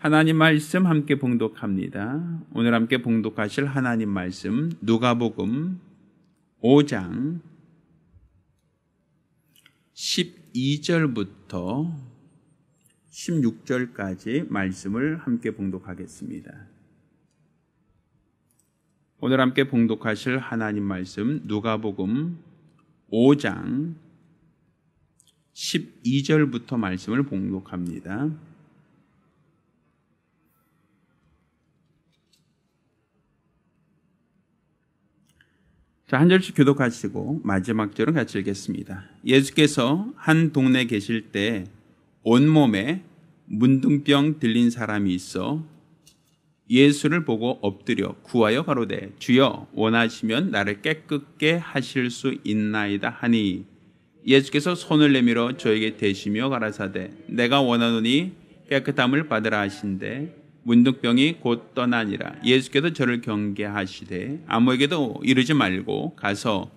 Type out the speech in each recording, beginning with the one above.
하나님 말씀 함께 봉독합니다. 오늘 함께 봉독하실 하나님 말씀 누가복음 5장 12절부터 16절까지 말씀을 함께 봉독하겠습니다. 오늘 함께 봉독하실 하나님 말씀 누가복음 5장 12절부터 말씀을 봉독합니다. 자, 한 절씩 교독하시고 마지막 절은 같이 읽겠습니다. 예수께서 한 동네에 계실 때 온몸에 문둥병 들린 사람이 있어 예수를 보고 엎드려 구하여 가로되 주여 원하시면 나를 깨끗게 하실 수 있나이다 하니 예수께서 손을 내밀어 저에게 대시며 가라사대 내가 원하노니 깨끗함을 받으라 하신대 문둥병이 곧 떠나니라. 예수께서 저를 경계하시되 아무에게도 이르지 말고 가서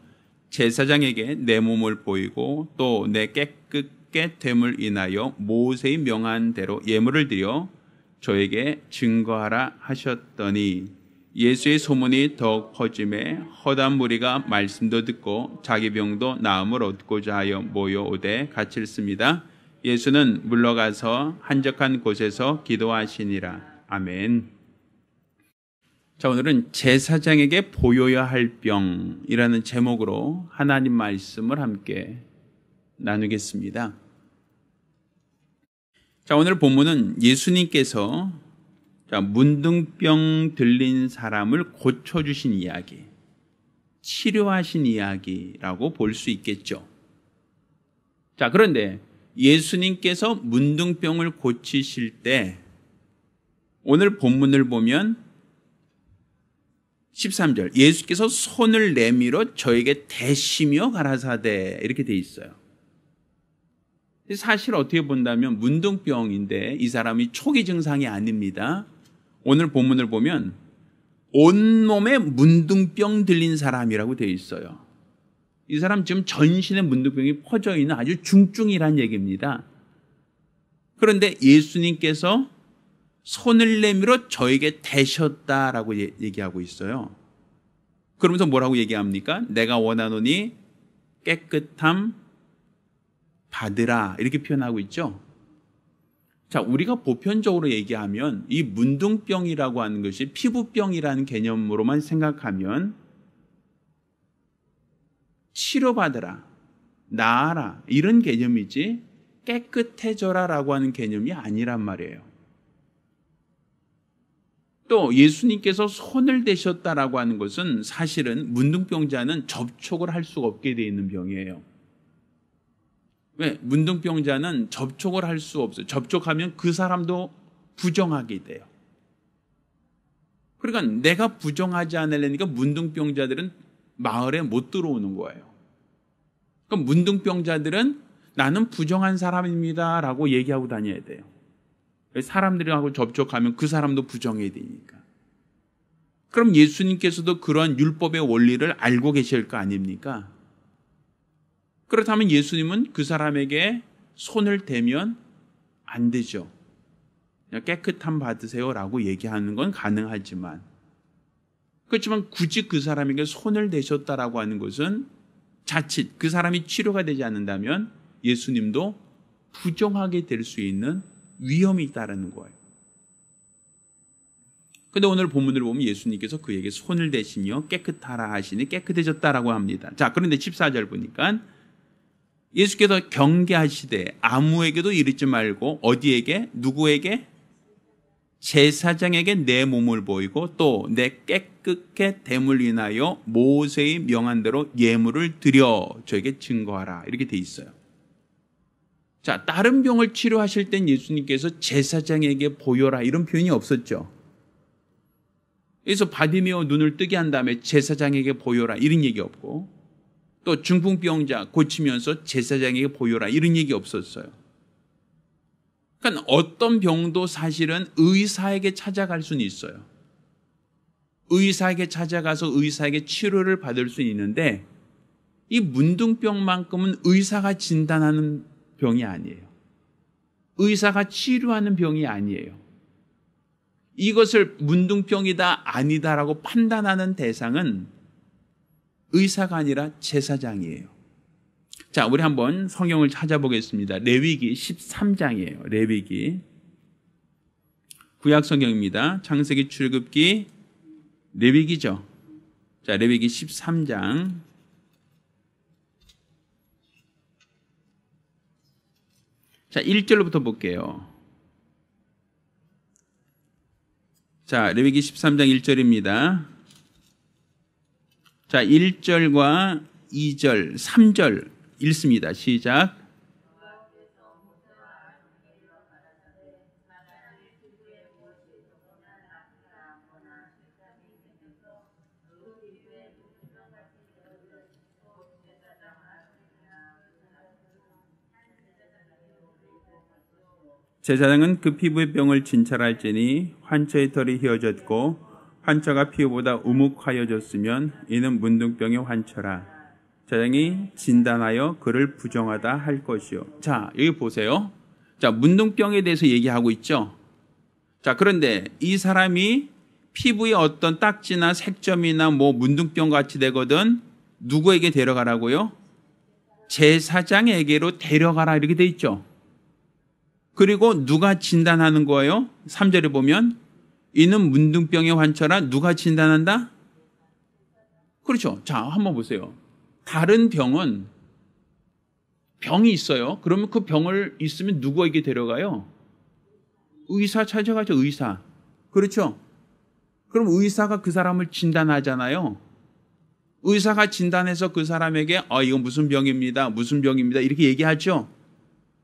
제사장에게 내 몸을 보이고 또 내 깨끗게 됨을 인하여 모세의 명한 대로 예물을 드려 저에게 증거하라 하셨더니 예수의 소문이 더욱 퍼짐에 허다한 무리가 말씀도 듣고 자기 병도 나음을 얻고자 하여 모여오되 같이 읽습니다. 예수는 물러가서 한적한 곳에서 기도하시니라. 아멘. 자, 오늘은 제사장에게 보여야 할 병이라는 제목으로 하나님 말씀을 함께 나누겠습니다. 자, 오늘 본문은 예수님께서 문둥병 들린 사람을 고쳐주신 이야기, 치료하신 이야기라고 볼 수 있겠죠. 자, 그런데 예수님께서 문둥병을 고치실 때 오늘 본문을 보면 13절 예수께서 손을 내밀어 저에게 대시며 가라사대 이렇게 돼 있어요. 사실 어떻게 본다면 문둥병인데 이 사람이 초기 증상이 아닙니다. 오늘 본문을 보면 온몸에 문둥병 들린 사람이라고 돼 있어요. 이 사람 지금 전신에 문둥병이 퍼져 있는 아주 중증이란 얘기입니다. 그런데 예수님께서 손을 내밀어 저에게 대셨다라고 얘기하고 있어요. 그러면서 뭐라고 얘기합니까? 내가 원하노니 깨끗함 받으라 이렇게 표현하고 있죠. 자, 우리가 보편적으로 얘기하면 이 문둥병이라고 하는 것이 피부병이라는 개념으로만 생각하면 치료받으라, 나아라 이런 개념이지 깨끗해져라라고 하는 개념이 아니란 말이에요. 또 예수님께서 손을 대셨다라고 하는 것은 사실은 문둥병자는 접촉을 할 수가 없게 되어 있는 병이에요. 왜? 문둥병자는 접촉을 할 수 없어요. 접촉하면 그 사람도 부정하게 돼요. 그러니까 내가 부정하지 않으려니까 문둥병자들은 마을에 못 들어오는 거예요. 그럼 문둥병자들은 나는 부정한 사람입니다 라고 얘기하고 다녀야 돼요. 사람들하고 접촉하면 그 사람도 부정해야 되니까. 그럼 예수님께서도 그러한 율법의 원리를 알고 계실 거 아닙니까? 그렇다면 예수님은 그 사람에게 손을 대면 안 되죠. 그냥 깨끗함 받으세요 라고 얘기하는 건 가능하지만 그렇지만 굳이 그 사람에게 손을 대셨다라고 하는 것은 자칫 그 사람이 치료가 되지 않는다면 예수님도 부정하게 될 수 있는 위험이 있다는 거예요. 그런데 오늘 본문을 보면 예수님께서 그에게 손을 대시며 깨끗하라 하시니 깨끗해졌다라고 합니다. 자, 그런데 14절 보니까 예수께서 경계하시되 아무에게도 이르지 말고 어디에게? 누구에게? 제사장에게 내 몸을 보이고 또 내 깨끗게 됨을 인하여 모세의 명한 대로 예물을 드려 저에게 증거하라 이렇게 돼 있어요. 자, 다른 병을 치료하실 땐 예수님께서 제사장에게 보여라 이런 표현이 없었죠. 그래서 바디메오 눈을 뜨게 한 다음에 제사장에게 보여라 이런 얘기 없고 또 중풍병자 고치면서 제사장에게 보여라 이런 얘기 없었어요. 그러니까 어떤 병도 사실은 의사에게 찾아갈 수는 있어요. 의사에게 찾아가서 의사에게 치료를 받을 수 있는데 이 문둥병만큼은 의사가 진단하는 병이 아니에요. 의사가 치료하는 병이 아니에요. 이것을 문둥병이다 아니다라고 판단하는 대상은 의사가 아니라 제사장이에요. 자, 우리 한번 성경을 찾아보겠습니다. 레위기 13장이에요. 레위기. 구약 성경입니다. 창세기, 출애굽기, 레위기죠. 자, 레위기 13장. 자, 1절부터 볼게요. 자, 레위기 13장 1절입니다. 자, 1절과 2절, 3절 읽습니다. 시작. 제사장은 그 피부의 병을 진찰할지니 환처의 털이 휘어졌고 환처가 피부보다 우묵하여졌으면 이는 문둥병의 환처라. 제사장이 진단하여 그를 부정하다 할 것이요. 자, 여기 보세요. 자, 문둥병에 대해서 얘기하고 있죠. 자, 그런데 이 사람이 피부에 어떤 딱지나 색점이나 뭐 문둥병 같이 되거든 누구에게 데려가라고요? 제사장에게로 데려가라 이렇게 돼 있죠. 그리고 누가 진단하는 거예요? 3절에 보면 이는 문둥병의 환처라. 누가 진단한다? 그렇죠. 자, 한번 보세요. 다른 병은 병이 있어요. 그러면 그 병을 있으면 누구에게 데려가요? 의사 찾아가죠. 의사. 그렇죠. 그럼 의사가 그 사람을 진단하잖아요. 의사가 진단해서 그 사람에게 이건 무슨 병입니다. 무슨 병입니다. 이렇게 얘기하죠.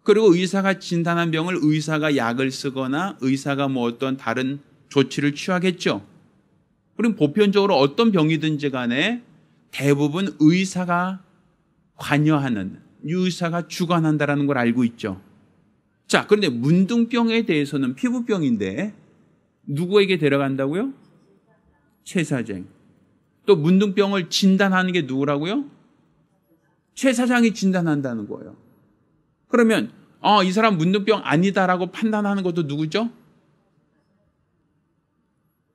그리고 의사가 진단한 병을 의사가 약을 쓰거나 의사가 뭐 어떤 다른 조치를 취하겠죠. 그럼 보편적으로 어떤 병이든지 간에 대부분 의사가 관여하는, 의사가 주관한다라는 걸 알고 있죠. 자, 그런데 문둥병에 대해서는 피부병인데 누구에게 데려간다고요? 제사장. 또 문둥병을 진단하는 게 누구라고요? 제사장이 진단한다는 거예요. 그러면 이 사람 문둥병 아니다라고 판단하는 것도 누구죠?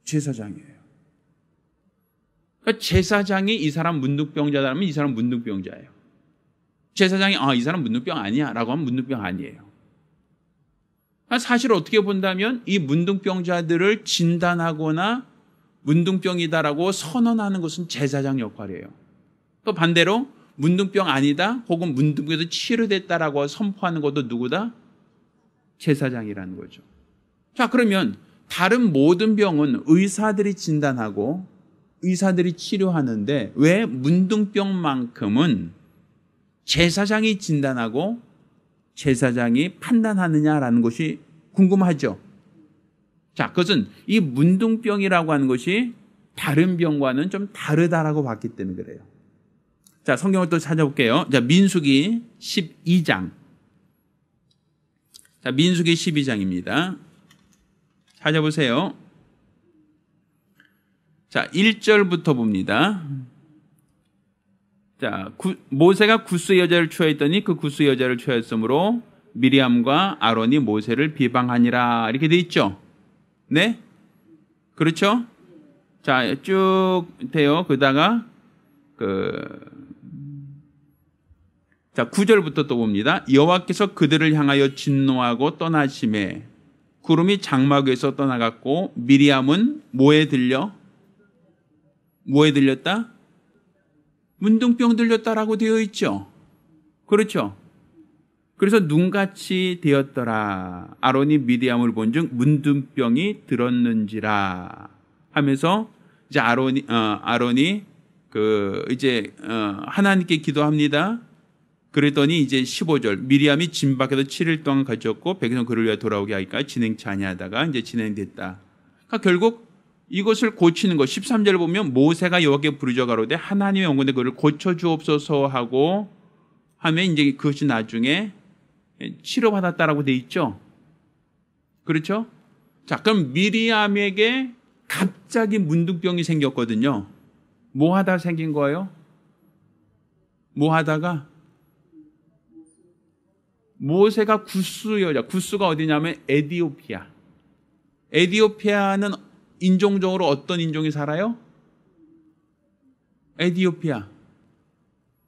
제사장이에요. 그러니까 제사장이 이 사람 문둥병자라면 이 사람 문둥병자예요. 제사장이 이 사람 문둥병 아니야 라고 하면 문둥병 아니에요. 사실 어떻게 본다면 이 문둥병자들을 진단하거나 문둥병이다라고 선언하는 것은 제사장 역할이에요. 또 반대로 문둥병 아니다 혹은 문둥병에서 치료됐다라고 선포하는 것도 누구다? 제사장이라는 거죠. 자, 그러면 다른 모든 병은 의사들이 진단하고 의사들이 치료하는데 왜 문둥병만큼은 제사장이 진단하고 제사장이 판단하느냐라는 것이 궁금하죠. 자, 그것은 이 문둥병이라고 하는 것이 다른 병과는 좀 다르다라고 봤기 때문에 그래요. 자, 성경을 또 찾아볼게요. 자, 민수기 12장. 자, 민수기 12장입니다. 찾아보세요. 자, 1절부터 봅니다. 자, 모세가 구스 여자를 취하였더니 그 구스 여자를 취하였으므로 미리암과 아론이 모세를 비방하니라. 이렇게 돼 있죠. 네? 그렇죠? 자, 쭉 돼요. 그러다가 자, 9절부터 또 봅니다. 여호와께서 그들을 향하여 진노하고 떠나심에 구름이 장막 위에서 떠나갔고 미리암은 뭐에 들렸다? 문둥병 들렸다라고 되어 있죠. 그렇죠. 그래서 눈같이 되었더라. 아론이 미리암을 본즉 문둥병이 들었는지라 하면서 이제 아론이 하나님께 기도합니다. 그랬더니 이제 15절 미리암이 진 밖에서 7일 동안 갇혔고 백성 그를 위하여 돌아오게 하기까지 진행치 아니하다가 이제 진행됐다. 그러니까 결국 이것을 고치는 것 13절 보면 모세가 여호와께 부르짖어 가로되 하나님의 영광에 그를 고쳐 주옵소서 하고 하면 이제 그것이 나중에 치료받았다라고 돼 있죠. 그렇죠? 자, 그럼 미리암에게 갑자기 문둥병이 생겼거든요. 뭐 하다 생긴 거예요? 뭐 하다가 모세가 구스 여자, 구스가 어디냐면 에티오피아. 에티오피아는 인종적으로 어떤 인종이 살아요? 에티오피아.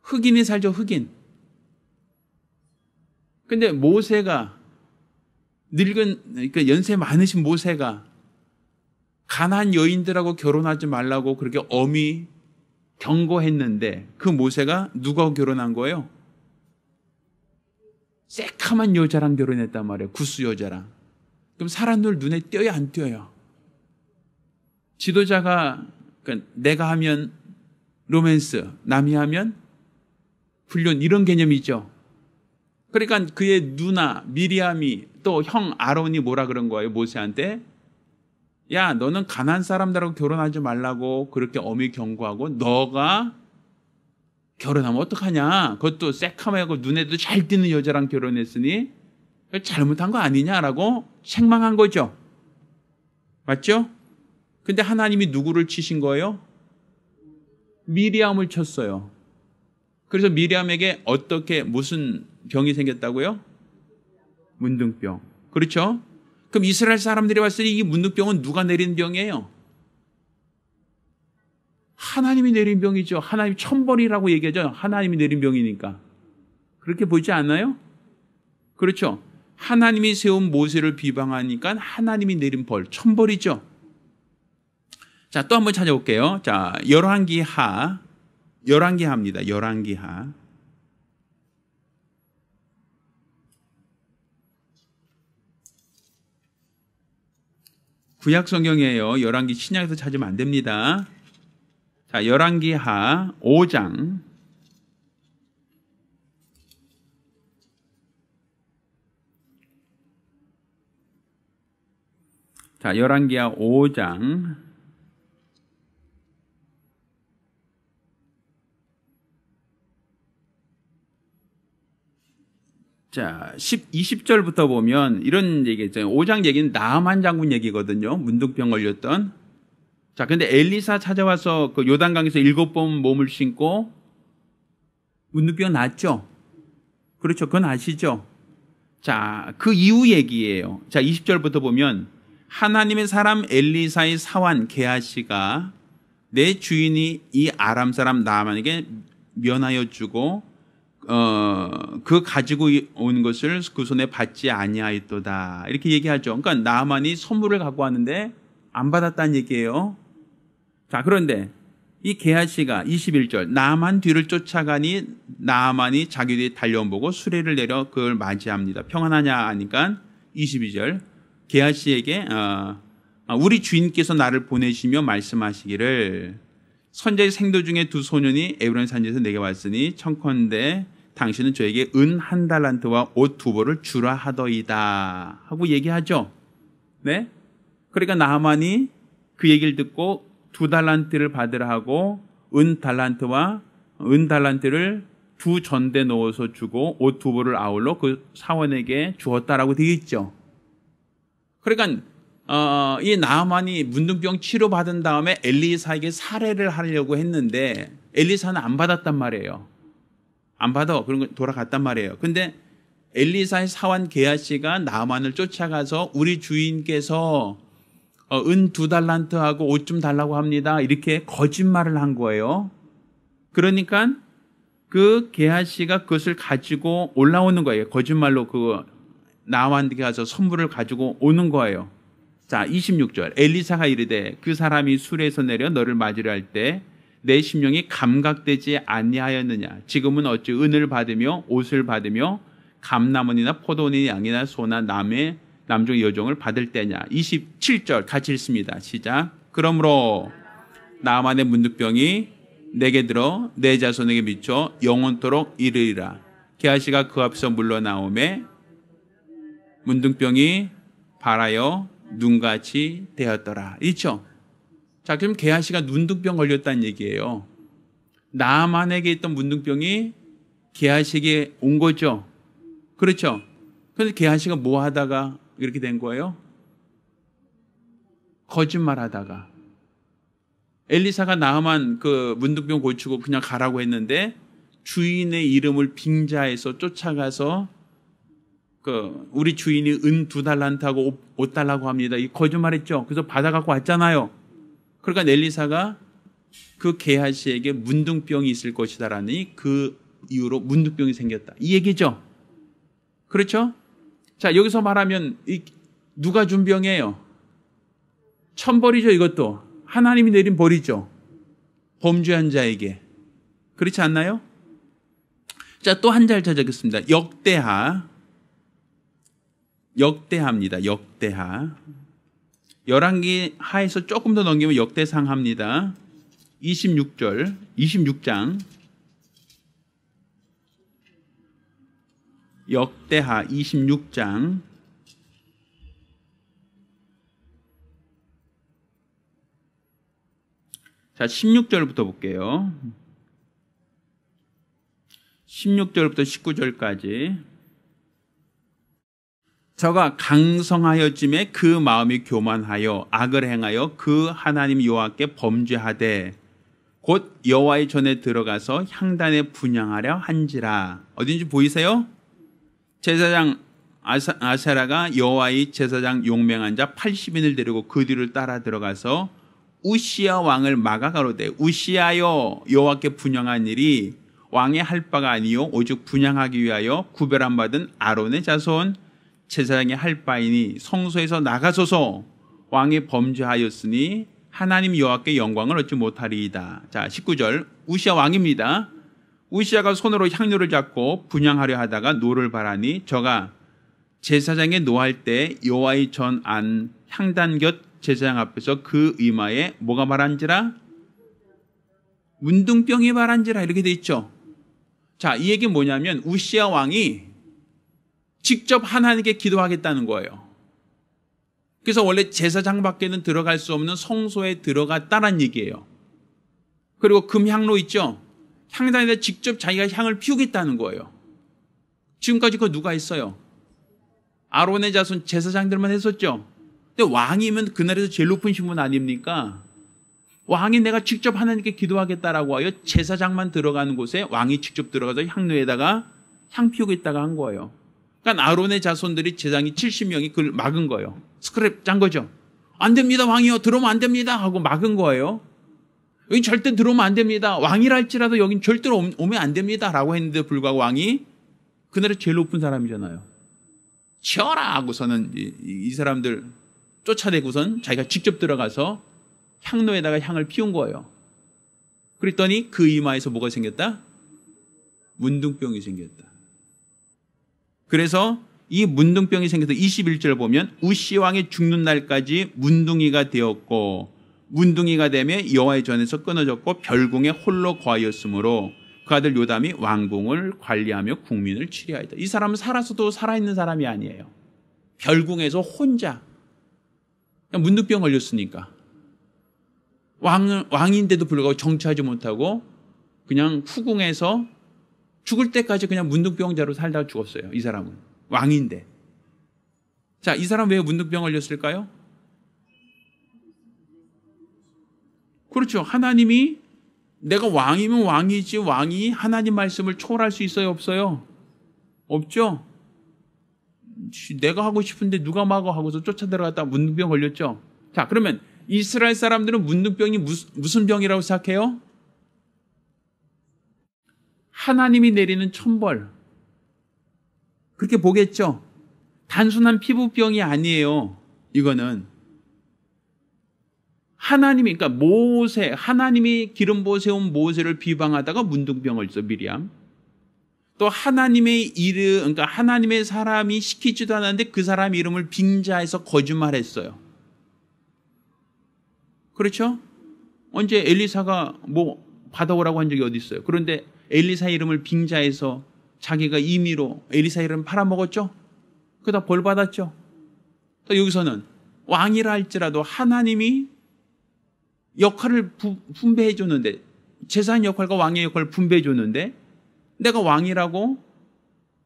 흑인이 살죠, 흑인. 근데 모세가 그러니까 연세 많으신 모세가 가나안 여인들하고 결혼하지 말라고 그렇게 엄히 경고했는데 그 모세가 누구하고 결혼한 거예요? 새카만 여자랑 결혼했단 말이에요. 구스 여자랑. 그럼 사람들 눈에 띄어요, 안 띄어요? 지도자가 그러니까 내가 하면 로맨스, 남이 하면 불륜 이런 개념이죠. 그러니까 그의 누나 미리암이 또 형 아론이 뭐라 그런 거예요? 모세한테 야 너는 가나안 사람들하고 결혼하지 말라고 그렇게 엄히 경고하고 너가 결혼하면 어떡하냐? 그것도 새카매하고 눈에도 잘 띄는 여자랑 결혼했으니 잘못한 거 아니냐라고 책망한 거죠. 맞죠? 근데 하나님이 누구를 치신 거예요? 미리암을 쳤어요. 그래서 미리암에게 어떻게 무슨 병이 생겼다고요? 문둥병. 그렇죠? 그럼 이스라엘 사람들이 봤을 때 이 문둥병은 누가 내린 병이에요? 하나님이 내린 병이죠. 하나님 천벌이라고 얘기하죠. 하나님이 내린 병이니까. 그렇게 보지 않나요? 그렇죠. 하나님이 세운 모세를 비방하니까 하나님이 내린 벌, 천벌이죠. 자, 또 한번 찾아볼게요. 자, 열왕기하입니다. 열왕기하. 구약 성경이에요. 열왕기 신약에서 찾으면 안 됩니다. 자, 열왕기하 5장. 자, 열왕기하 5장. 자, 20절부터 보면 이런 얘기 있잖아요. 5장 얘기는 나만 장군 얘기거든요. 문둥병 걸렸던. 자, 근데 엘리사 찾아와서 그 요단강에서 7번 몸을 씻고 문둥병 낫죠? 그렇죠. 그건 아시죠? 자, 그 이후 얘기예요. 자, 20절부터 보면 하나님의 사람 엘리사의 사환 게하시가 내 주인이 이 아람 사람 나만에게 면하여 주고 그 가지고 온 것을 그 손에 받지 아니하였도다. 이렇게 얘기하죠. 그러니까 나만이 선물을 갖고 왔는데 안 받았다는 얘기예요. 자, 그런데 이 게하시가 21절 나만 뒤를 쫓아가니 나만이 자기 뒤에 달려온 보고 수레를 내려 그걸 맞이합니다. 평안하냐 하니까 22절 게하시에게 우리 주인께서 나를 보내시며 말씀하시기를 선자의 생도 중에 두 소년이 에브론 산지에서 내게 왔으니 청컨대 당신은 저에게 은 1달란트와 옷 2벌을 주라 하더이다 하고 얘기하죠. 네? 그러니까 나만이 그 얘기를 듣고 2달란트를 받으라 하고 은 달란트를 2전대 넣어서 주고 옷 2벌을 아울러 그 사원에게 주었다라고 되어 있죠. 그러니까 이 나만이 문둥병 치료받은 다음에 엘리사에게 살해를 하려고 했는데 엘리사는 안 받았단 말이에요. 안 받아. 그런 거 돌아갔단 말이에요. 근데 엘리사의 사환 게하시가 나만을 쫓아가서 우리 주인께서 은 2달란트하고 옷 좀 달라고 합니다. 이렇게 거짓말을 한 거예요. 그러니까 그 게하시가 그것을 가지고 올라오는 거예요. 거짓말로 그 나만에게 가서 선물을 가지고 오는 거예요. 자, 26절 엘리사가 이르되 그 사람이 수레에서 내려 너를 맞으려 할 때 내 심령이 감각되지 아니하였느냐. 지금은 어찌 은을 받으며 옷을 받으며 감나무나 포도원의 양이나 소나 남종 여종을 받을 때냐. 27절 같이 읽습니다. 시작. 그러므로 나만의 문둥병이 내게 들어 내 자손에게 미쳐 영원토록 이르리라. 게하시가 그 앞에서 물러나오매 문둥병이 발하여 눈같이 되었더라. 있죠? 자, 그럼 게하시가 문둥병 걸렸다는 얘기예요. 나만에게 있던 문둥병이 게하시에게 온 거죠. 그렇죠? 그런데 게하시가 뭐 하다가 이렇게 된 거예요? 거짓말 하다가. 엘리사가 나만 그 문둥병 고치고 그냥 가라고 했는데 주인의 이름을 빙자해서 쫓아가서 우리 주인이 은 2달란트하고 5달라고 합니다. 이 거짓말했죠. 그래서 받아갖고 왔잖아요. 그러니까 엘리사가 그 게하시에게 문둥병이 있을 것이다라니 그 이후로 문둥병이 생겼다. 이 얘기죠. 그렇죠? 자, 여기서 말하면 누가 준 병이에요? 천벌이죠. 이것도 하나님이 내린 벌이죠. 범죄한 자에게. 그렇지 않나요? 자, 또 한 절 찾아보겠습니다. 역대하입니다. 역대하. 열왕기 하에서 조금 더 넘기면 역대상합니다. 26장. 역대하 26장. 자, 16절부터 볼게요. 16절부터 19절까지. 저가 강성하였음에 그 마음이 교만하여 악을 행하여 그 하나님 여호와께 범죄하되 곧 여호와의 전에 들어가서 향단에 분향하려 한지라. 어딘지 보이세요? 제사장 아세라가 여호와의 제사장 용맹한 자 80인을 데리고 그 뒤를 따라 들어가서 우시야 왕을 막아 가로되 우시야여 여호와께 분향한 일이 왕의 할 바가 아니요 오직 분향하기 위하여 구별함 받은 아론의 자손 제사장이 할 바이니 성소에서 나가소서. 왕이 범죄하였으니 하나님 여호와께 영광을 얻지 못하리이다. 자, 19절. 우시야 왕입니다. 우시야가 손으로 향료를 잡고 분향하려 하다가 노를 바라니 저가 제사장의 노할 때 여호와의 전 안 향단 곁 제사장 앞에서 그 이마에 뭐가 바란지라? 문둥병이 바란지라. 이렇게 돼 있죠. 자, 이 얘기는 뭐냐면 우시야 왕이 직접 하나님께 기도하겠다는 거예요. 그래서 원래 제사장 밖에는 들어갈 수 없는 성소에 들어갔다는 얘기예요. 그리고 금향로 있죠. 향단에다 직접 자기가 향을 피우겠다는 거예요. 지금까지 그거 누가 했어요? 아론의 자손 제사장들만 했었죠. 근데 왕이면 그날에서 제일 높은 신분 아닙니까? 왕이 내가 직접 하나님께 기도하겠다라고 하여 제사장만 들어가는 곳에 왕이 직접 들어가서 향로에다가 향 피우겠다가 한 거예요. 그러니까 아론의 자손들이 제사장이 70명이 그걸 막은 거예요. 스크랩 짠 거죠. 안 됩니다 왕이요. 들어오면 안 됩니다 하고 막은 거예요. 여긴 절대 들어오면 안 됩니다. 왕이랄지라도 여긴 절대로 오면 안 됩니다 라고 했는데 불구하고 왕이 그날에 제일 높은 사람이잖아요. 치어라 하고서는 이 사람들 쫓아내고선 자기가 직접 들어가서 향로에다가 향을 피운 거예요. 그랬더니 그 이마에서 뭐가 생겼다? 문둥병이 생겼다. 그래서 이 문둥병이 생겨서 21절 보면 우시 왕이 죽는 날까지 문둥이가 되었고 문둥이가 되며 여호와의 전에서 끊어졌고 별궁에 홀로 거하였으므로 그 아들 요담이 왕궁을 관리하며 국민을 치리하였다. 이 사람은 살아서도 살아있는 사람이 아니에요. 별궁에서 혼자 문둥병 걸렸으니까 왕인데도 불구하고 정치하지 못하고 그냥 후궁에서 죽을 때까지 그냥 문둥병자로 살다가 죽었어요. 이 사람은 왕인데. 자, 이 사람 왜 문둥병 걸렸을까요? 그렇죠. 하나님이 내가 왕이면 왕이지 왕이 하나님 말씀을 초월할 수 있어요? 없어요? 없죠. 내가 하고 싶은데 누가 막아 하고서 쫓아 들어갔다가 문둥병 걸렸죠. 자, 그러면 이스라엘 사람들은 문둥병이 무슨 병이라고 생각해요? 하나님이 내리는 천벌. 그렇게 보겠죠. 단순한 피부병이 아니에요. 이거는 하나님이, 그러니까 모세, 하나님이 기름 부어 세운 모세를 비방하다가 문둥병을 써 미리암. 또 하나님의 이름, 그러니까 하나님의 사람이 시키지도 않았는데 그 사람 이름을 빙자해서 거짓말했어요. 그렇죠? 언제 엘리사가 뭐 받아오라고 한 적이 어디 있어요? 그런데 엘리사 이름을 빙자해서 자기가 임의로 엘리사 이름 팔아먹었죠? 그러다 벌 받았죠? 또 여기서는 왕이라 할지라도 하나님이 역할을 분배해 줬는데, 제사장 역할과 왕의 역할을 분배해 줬는데 내가 왕이라고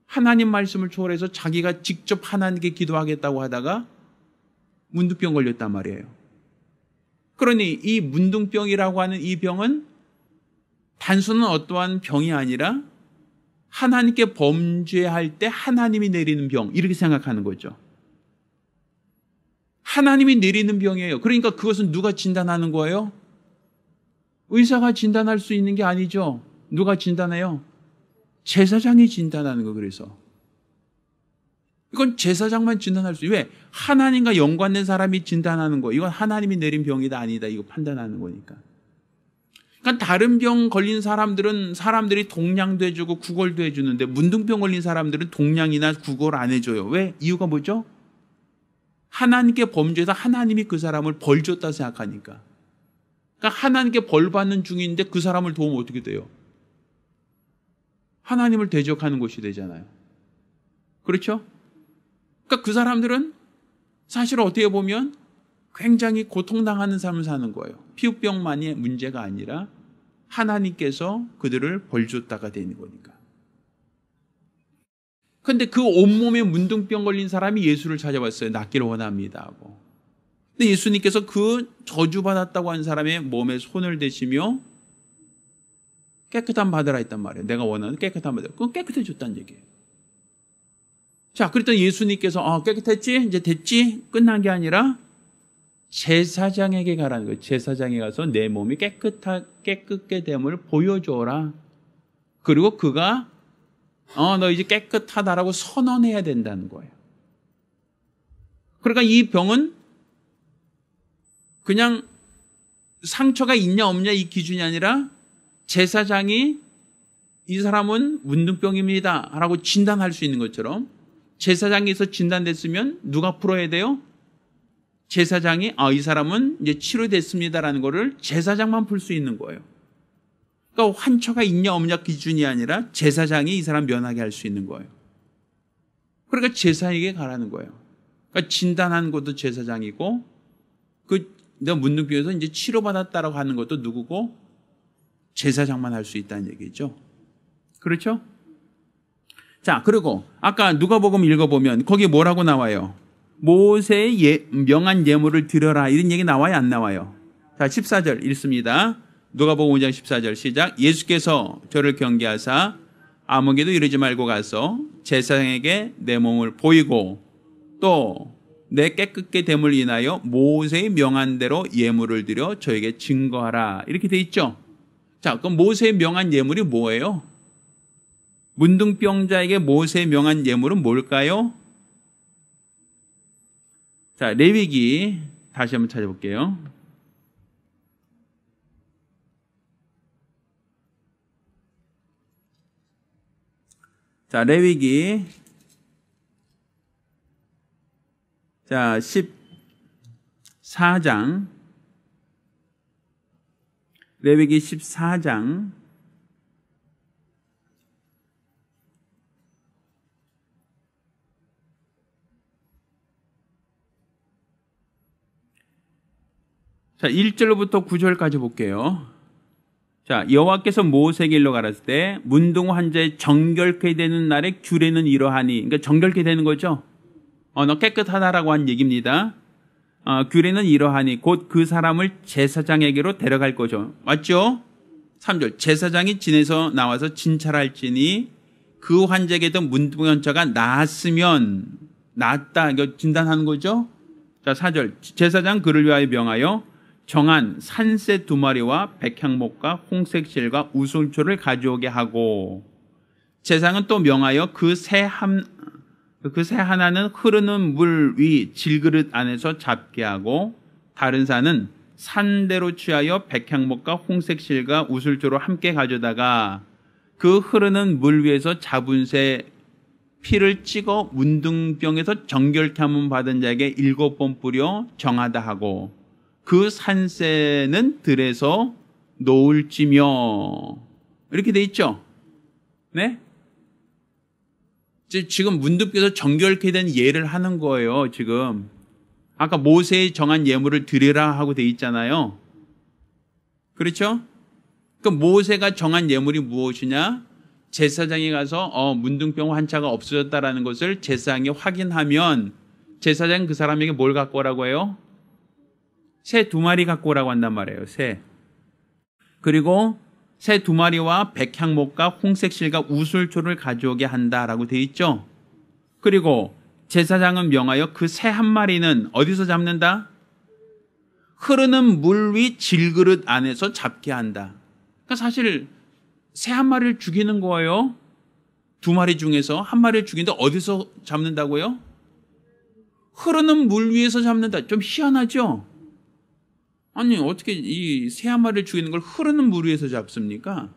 하나님 말씀을 초월해서 자기가 직접 하나님께 기도하겠다고 하다가 문둥병 걸렸단 말이에요. 그러니 이 문둥병이라고 하는 이 병은 단순한 어떠한 병이 아니라 하나님께 범죄할 때 하나님이 내리는 병, 이렇게 생각하는 거죠. 하나님이 내리는 병이에요. 그러니까 그것은 누가 진단하는 거예요? 의사가 진단할 수 있는 게 아니죠. 누가 진단해요? 제사장이 진단하는 거. 그래서 이건 제사장만 진단할 수 있어요. 왜? 하나님과 연관된 사람이 진단하는 거. 이건 하나님이 내린 병이다 아니다 이거 판단하는 거니까. 그러니까 다른 병 걸린 사람들은 사람들이 동량도 해주고 구걸도 해주는데 문둥병 걸린 사람들은 동량이나 구걸 안 해줘요. 왜? 이유가 뭐죠? 하나님께 범죄해서 하나님이 그 사람을 벌 줬다 생각하니까. 그러니까 하나님께 벌 받는 중인데 그 사람을 도우면 어떻게 돼요? 하나님을 대적하는 것이 되잖아요. 그렇죠? 그러니까 그 사람들은 사실 어떻게 보면 굉장히 고통당하는 삶을 사는 거예요. 피부병만이 문제가 아니라 하나님께서 그들을 벌 줬다가 되는 거니까. 그런데 그 온몸에 문둥병 걸린 사람이 예수를 찾아왔어요. 낫기를 원합니다 하고. 근데 예수님께서 그 저주받았다고 한 사람의 몸에 손을 대시며 깨끗한 받으라 했단 말이에요. 내가 원하는 깨끗한 받으라. 그건 깨끗해졌다는 얘기예요. 자, 그랬더니 예수님께서 깨끗했지? 이제 됐지? 끝난 게 아니라 제사장에게 가라는 거예요. 제사장에 가서 내 몸이 깨끗게 됨을 보여줘라. 그리고 그가 너 이제 깨끗하다라고 선언해야 된다는 거예요. 그러니까 이 병은 그냥 상처가 있냐 없냐 이 기준이 아니라 제사장이 이 사람은 문둥병입니다 라고 진단할 수 있는 것처럼 제사장에서 진단됐으면 누가 풀어야 돼요? 제사장이 이 사람은 이제 치료됐습니다라는 거를 제사장만 풀 수 있는 거예요. 그러니까 환처가 있냐 없냐 기준이 아니라 제사장이 이 사람 면하게 할 수 있는 거예요. 그러니까 제사에게 가라는 거예요. 그러니까 진단한 것도 제사장이고 내가 문둥병에서 이제 치료받았다라고 하는 것도 누구고? 제사장만 할 수 있다는 얘기죠. 그렇죠? 자, 그리고 아까 누가복음 읽어보면 거기 뭐라고 나와요? 모세의 명한 예물을 드려라 이런 얘기 나와요 안 나와요? 자, 14절 읽습니다. 누가복음 5장 14절 시작. 예수께서 저를 경계하사 아무에게도 이르지 말고 가서 제사장에게 내 몸을 보이고 또 내 깨끗게 됨을 인하여 모세의 명한 대로 예물을 드려 저에게 증거하라 이렇게 돼 있죠. 자, 그럼 모세의 명한 예물이 뭐예요? 문둥병자에게 모세의 명한 예물은 뭘까요? 자, 레위기 다시 한번 찾아볼게요. 자, 레위기 14장 레위기 14장 1절부터 9절까지 볼게요. 자, 여호와께서 모세에게 일러 가라사대 때 문둥 환자의 정결케 되는 날에 규례는 이러하니, 그러니까 정결케 되는 거죠. 너 깨끗하다라고 한 얘기입니다. 규례는 이러하니 곧 그 사람을 제사장에게로 데려갈 거죠. 맞죠? 3절 제사장이 진에서 나와서 진찰할지니 그 환자에게도 문둥환자가 나았으면 낫다 이거 진단하는 거죠. 자, 4절 제사장 그를 위하여 명하여 정한 산새 2마리와 백향목과 홍색실과 우슬초를 가져오게 하고 제사장은 또 명하여 그 새 하나는 흐르는 물 위 질그릇 안에서 잡게 하고 다른 산은 산대로 취하여 백향목과 홍색실과 우슬초로 함께 가져다가 그 흐르는 물 위에서 잡은 새 피를 찍어 문둥병에서 정결케 함을 받은 자에게 7번 뿌려 정하다 하고 그 산새는 들에서 놓을지며 이렇게 돼 있죠. 네? 지금 문둥병에서 정결케 된 예를 하는 거예요. 지금 아까 모세의 정한 예물을 드리라 하고 돼 있잖아요. 그렇죠? 그 모세가 정한 예물이 무엇이냐? 제사장이 가서 문둥병 환자가 없어졌다라는 것을 제사장이 확인하면 제사장은 그 사람에게 뭘 갖고 오라고 해요? 새 2마리 갖고 오라고 한단 말이에요. 새. 그리고 새 2마리와 백향목과 홍색실과 우슬초를 가져오게 한다라고 되어 있죠. 그리고 제사장은 명하여 그 새 1마리는 어디서 잡는다? 흐르는 물 위 질그릇 안에서 잡게 한다. 그러니까 사실 새 1마리를 죽이는 거예요. 2마리 중에서 1마리를 죽이는데 어디서 잡는다고요? 흐르는 물 위에서 잡는다. 좀 희한하죠? 아니 어떻게 이 새 1마리를 죽이는 걸 흐르는 물 위에서 잡습니까?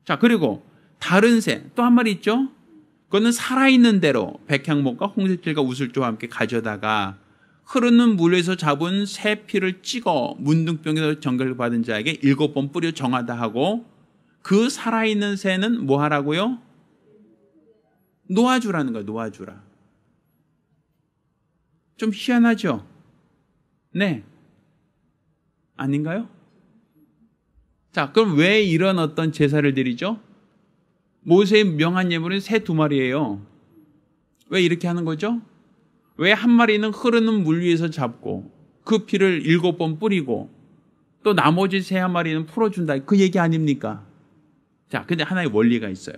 자, 그리고 다른 새 또 1마리 있죠? 그거는 살아있는 대로 백향목과 홍색질과 우슬초와 함께 가져다가 흐르는 물에서 잡은 새 피를 찍어 문둥병에서 정결 받은 자에게 7번 뿌려 정하다 하고 그 살아있는 새는 뭐 하라고요? 놓아주라는 거예요. 놓아주라. 좀 희한하죠? 네. 아닌가요? 자, 그럼 왜 이런 어떤 제사를 드리죠? 모세의 명한 예물은 새 2마리예요. 왜 이렇게 하는 거죠? 왜 1마리는 흐르는 물 위에서 잡고 그 피를 7번 뿌리고 또 나머지 새 1마리는 풀어준다. 그 얘기 아닙니까? 자, 근데 하나의 원리가 있어요.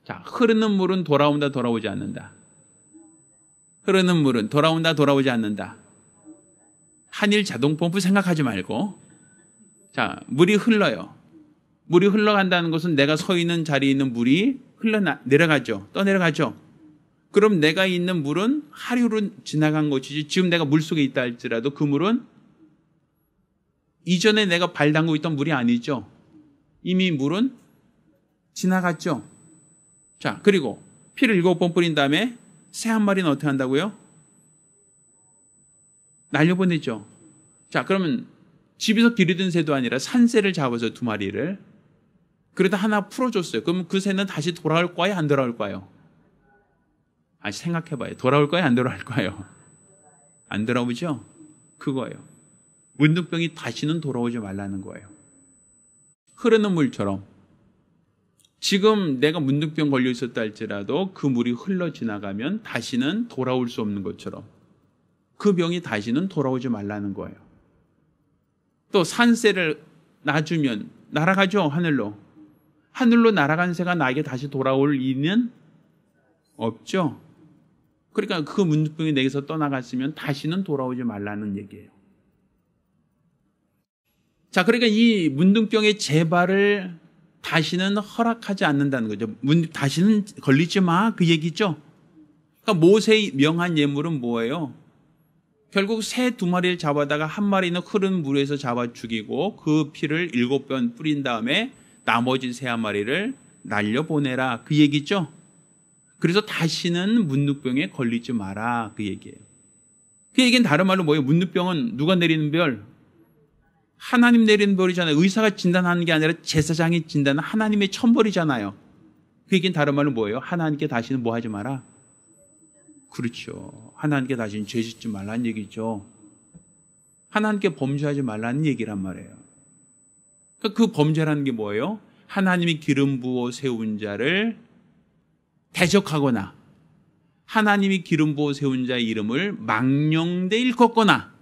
자, 흐르는 물은 돌아온다, 돌아오지 않는다. 흐르는 물은 돌아온다, 돌아오지 않는다. 한일 자동펌프 생각하지 말고, 자, 물이 흘러요. 물이 흘러간다는 것은 내가 서 있는 자리에 있는 물이 내려가죠. 떠내려가죠. 그럼 내가 있는 물은 하류로 지나간 것이지, 지금 내가 물속에 있다 할지라도 그 물은 이전에 내가 발 담그고 있던 물이 아니죠. 이미 물은 지나갔죠. 자, 그리고 피를 7번 뿌린 다음에 새 1마리는 어떻게 한다고요? 날려보내죠. 자, 그러면 집에서 기르던 새도 아니라 산새를 잡아서 2마리를 그러다 하나 풀어줬어요. 그러면 그 새는 다시 돌아올 거예요? 안 돌아올 거예요? 아직 생각해봐요. 돌아올 거예요? 안 돌아올 거예요? 안 돌아오죠? 그거예요. 문둥병이 다시는 돌아오지 말라는 거예요. 흐르는 물처럼 지금 내가 문둥병 걸려 있었다 할지라도 그 물이 흘러 지나가면 다시는 돌아올 수 없는 것처럼 그 병이 다시는 돌아오지 말라는 거예요. 또 산새를 놔주면 날아가죠. 하늘로. 하늘로 날아간 새가 나에게 다시 돌아올 리는 없죠. 그러니까 그 문둥병이 내게서 떠나갔으면 다시는 돌아오지 말라는 얘기예요. 자, 그러니까 이 문둥병의 재발을 다시는 허락하지 않는다는 거죠. 다시는 걸리지 마, 그 얘기죠. 그러니까 모세의 명한 예물은 뭐예요? 결국 새 2마리를 잡아다가 1마리는 흐른 물에서 잡아 죽이고 그 피를 7번 뿌린 다음에 나머지 새 1마리를 날려보내라, 그 얘기죠. 그래서 다시는 문둥병에 걸리지 마라, 그 얘기예요. 그 얘기는 다른 말로 뭐예요? 문둥병은 누가 내리는 별? 하나님 내리는 벌이잖아요. 의사가 진단하는 게 아니라 제사장이 진단하는 하나님의 천벌이잖아요. 그 얘기는 다른 말로 뭐예요? 하나님께 다시는 뭐 하지 마라? 그렇죠. 하나님께 다시는 죄 짓지 말라는 얘기죠. 하나님께 범죄하지 말라는 얘기란 말이에요. 그러니까 그 범죄라는 게 뭐예요? 하나님이 기름 부어 세운 자를 대적하거나 하나님이 기름 부어 세운 자의 이름을 망령되 일컫거나,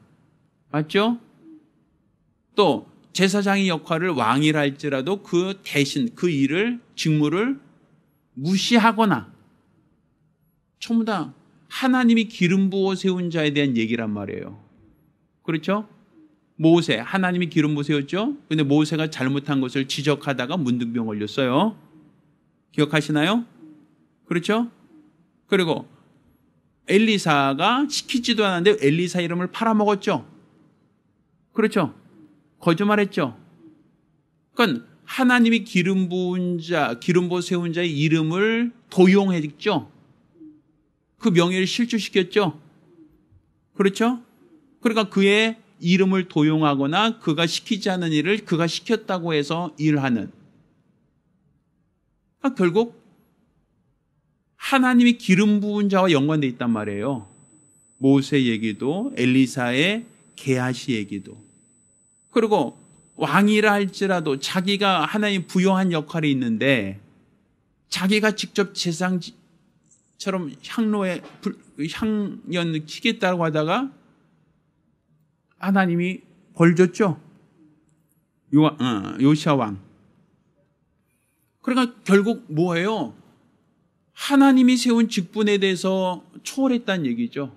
맞죠? 또 제사장의 역할을 왕이라 할지라도 그 대신 그 일을, 직무를 무시하거나, 전부 다 하나님이 기름 부어 세운 자에 대한 얘기란 말이에요. 그렇죠? 모세, 하나님이 기름 부어 세웠죠? 근데 모세가 잘못한 것을 지적하다가 문둥병 걸렸어요. 기억하시나요? 그렇죠? 그리고 엘리사가 시키지도 않았는데 엘리사 이름을 팔아먹었죠? 그렇죠? 거짓말했죠? 그러니까 하나님이 기름 부은 자, 기름 부어 세운 자의 이름을 도용했죠? 그 명예를 실추시켰죠? 그렇죠? 그러니까 그의 이름을 도용하거나 그가 시키지 않은 일을 그가 시켰다고 해서 일하는, 그러니까 결국 하나님이 기름 부은 자와 연관되어 있단 말이에요. 모세 얘기도 엘리사의 게하시 얘기도. 그리고 왕이라 할지라도 자기가 하나님 부여한 역할이 있는데 자기가 직접 제사장처럼 향연 키겠다고 하다가 하나님이 벌 줬죠. 요시야 왕. 그러니까 결국 뭐예요? 하나님이 세운 직분에 대해서 초월했다는 얘기죠.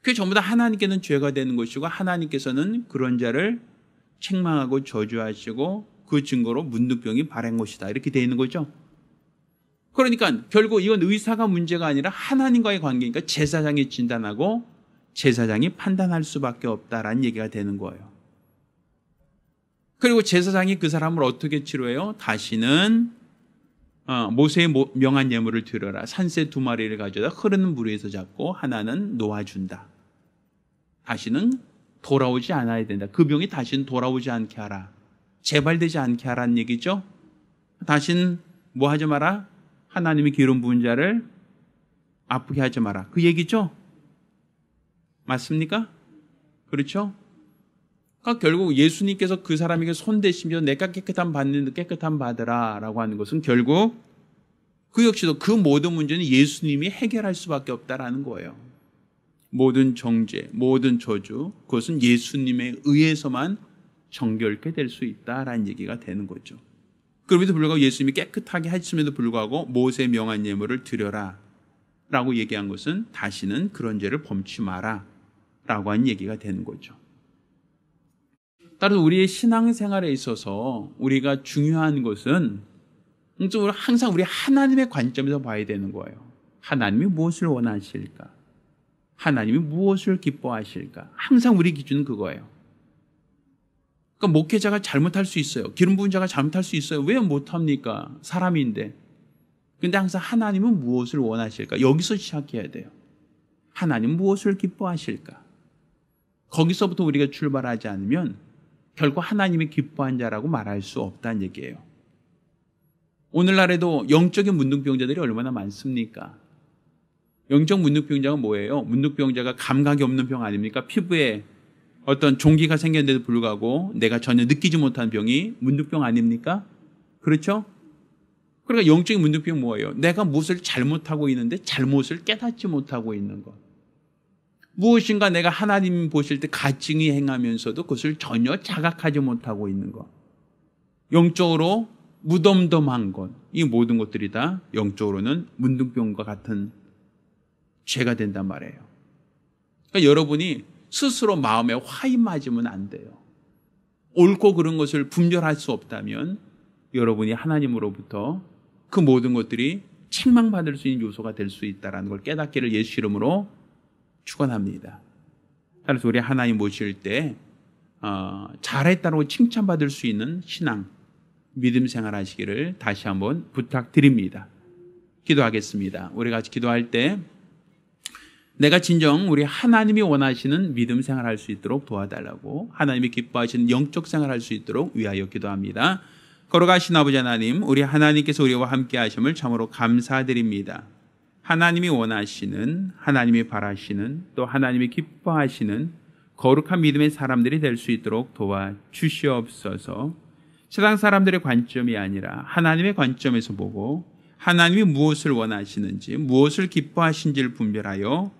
그게 전부 다 하나님께는 죄가 되는 것이고 하나님께서는 그런 자를 책망하고 저주하시고 그 증거로 문둥병이 발한 것이다. 이렇게 되어 있는 거죠. 그러니까 결국 이건 의사가 문제가 아니라 하나님과의 관계니까 제사장이 진단하고 제사장이 판단할 수밖에 없다라는 얘기가 되는 거예요. 그리고 제사장이 그 사람을 어떻게 치료해요? 다시는 모세의 명한 예물을 드려라. 산새 2마리를 가져다 흐르는 물 위에서 잡고 하나는 놓아준다. 다시는 돌아오지 않아야 된다. 그 병이 다시는 돌아오지 않게 하라. 재발되지 않게 하라는 얘기죠. 다시는 뭐 하지 마라? 하나님이 기름 부은 자를 아프게 하지 마라. 그 얘기죠. 맞습니까? 그렇죠? 그러니까 결국 예수님께서 그 사람에게 손 대시며 내가 깨끗함 받는 깨끗함 받으라 라고 하는 것은 결국 그 역시도 그 모든 문제는 예수님이 해결할 수밖에 없다라는 거예요. 모든 정죄, 모든 저주, 그것은 예수님에 의해서만 정결케 될 수 있다라는 얘기가 되는 거죠. 그럼에도 불구하고 예수님이 깨끗하게 하심에도 불구하고 모세의 명한 예물을 드려라 라고 얘기한 것은 다시는 그런 죄를 범치 마라 라고 하는 얘기가 되는 거죠. 따라서 우리의 신앙생활에 있어서 우리가 중요한 것은 항상 우리 하나님의 관점에서 봐야 되는 거예요. 하나님이 무엇을 원하실까? 하나님이 무엇을 기뻐하실까? 항상 우리 기준은 그거예요. 그러니까 목회자가 잘못할 수 있어요. 기름 부은 자가 잘못할 수 있어요. 왜 못합니까? 사람인데. 근데 항상 하나님은 무엇을 원하실까? 여기서 시작해야 돼요. 하나님 무엇을 기뻐하실까? 거기서부터 우리가 출발하지 않으면 결국 하나님이 기뻐한 자라고 말할 수 없다는 얘기예요. 오늘날에도 영적인 문둥병자들이 얼마나 많습니까? 영적 문둥병자가 뭐예요? 문둥병자가 감각이 없는 병 아닙니까? 피부에 어떤 종기가 생겼는데도 불구하고 내가 전혀 느끼지 못한 병이 문둥병 아닙니까? 그렇죠? 그러니까 영적인 문둥병은 뭐예요? 내가 무엇을 잘못하고 있는데 잘못을 깨닫지 못하고 있는 것. 무엇인가 내가 하나님 보실 때 가증히 행하면서도 그것을 전혀 자각하지 못하고 있는 것. 영적으로 무덤덤한 것. 이 모든 것들이 다 영적으로는 문둥병과 같은 죄가 된단 말이에요. 그러니까 여러분이 스스로 마음에 화인 맞으면 안 돼요. 옳고 그른 것을 분별할 수 없다면 여러분이 하나님으로부터 그 모든 것들이 책망받을 수 있는 요소가 될 수 있다는 걸 깨닫기를 예수 이름으로 축원합니다. 따라서 우리 하나님 모실 때 잘했다고 칭찬받을 수 있는 신앙, 믿음 생활하시기를 다시 한번 부탁드립니다. 기도하겠습니다. 우리 같이 기도할 때 내가 진정 우리 하나님이 원하시는 믿음 생활할 수 있도록 도와달라고, 하나님이 기뻐하시는 영적 생활할 수 있도록 위하여 기도합니다. 걸어가신 아버지 하나님, 우리 하나님께서 우리와 함께 하심을 참으로 감사드립니다. 하나님이 원하시는, 하나님이 바라시는, 또 하나님이 기뻐하시는 거룩한 믿음의 사람들이 될 수 있도록 도와주시옵소서. 세상 사람들의 관점이 아니라 하나님의 관점에서 보고 하나님이 무엇을 원하시는지, 무엇을 기뻐하신지를 분별하여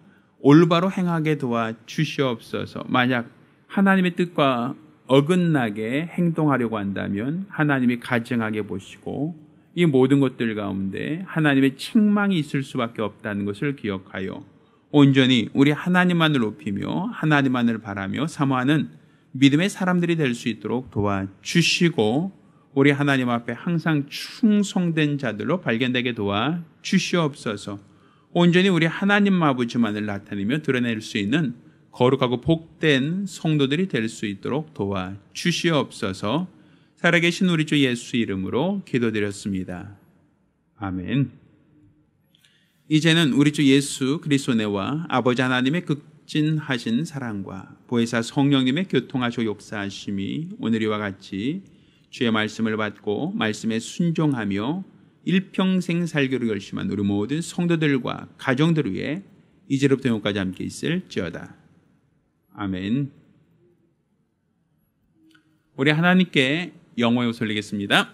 올바로 행하게 도와주시옵소서. 만약 하나님의 뜻과 어긋나게 행동하려고 한다면 하나님이 가증하게 보시고 이 모든 것들 가운데 하나님의 책망이 있을 수밖에 없다는 것을 기억하여 온전히 우리 하나님만을 높이며 하나님만을 바라며 사모하는 믿음의 사람들이 될 수 있도록 도와주시고 우리 하나님 앞에 항상 충성된 자들로 발견되게 도와주시옵소서. 온전히 우리 하나님 아버지만을 나타내며 드러낼 수 있는 거룩하고 복된 성도들이 될 수 있도록 도와주시옵소서. 살아계신 우리 주 예수 이름으로 기도드렸습니다. 아멘. 이제는 우리 주 예수 그리스도와 아버지 하나님의 극진하신 사랑과 보혜사 성령님의 교통하시고 역사하심이 오늘이와 같이 주의 말씀을 받고 말씀에 순종하며 일평생 살기로 결심한 우리 모든 성도들과 가정들 위해 이제로부터 영원까지 함께 있을지어다. 아멘. 우리 하나님께 영광을 돌리겠습니다.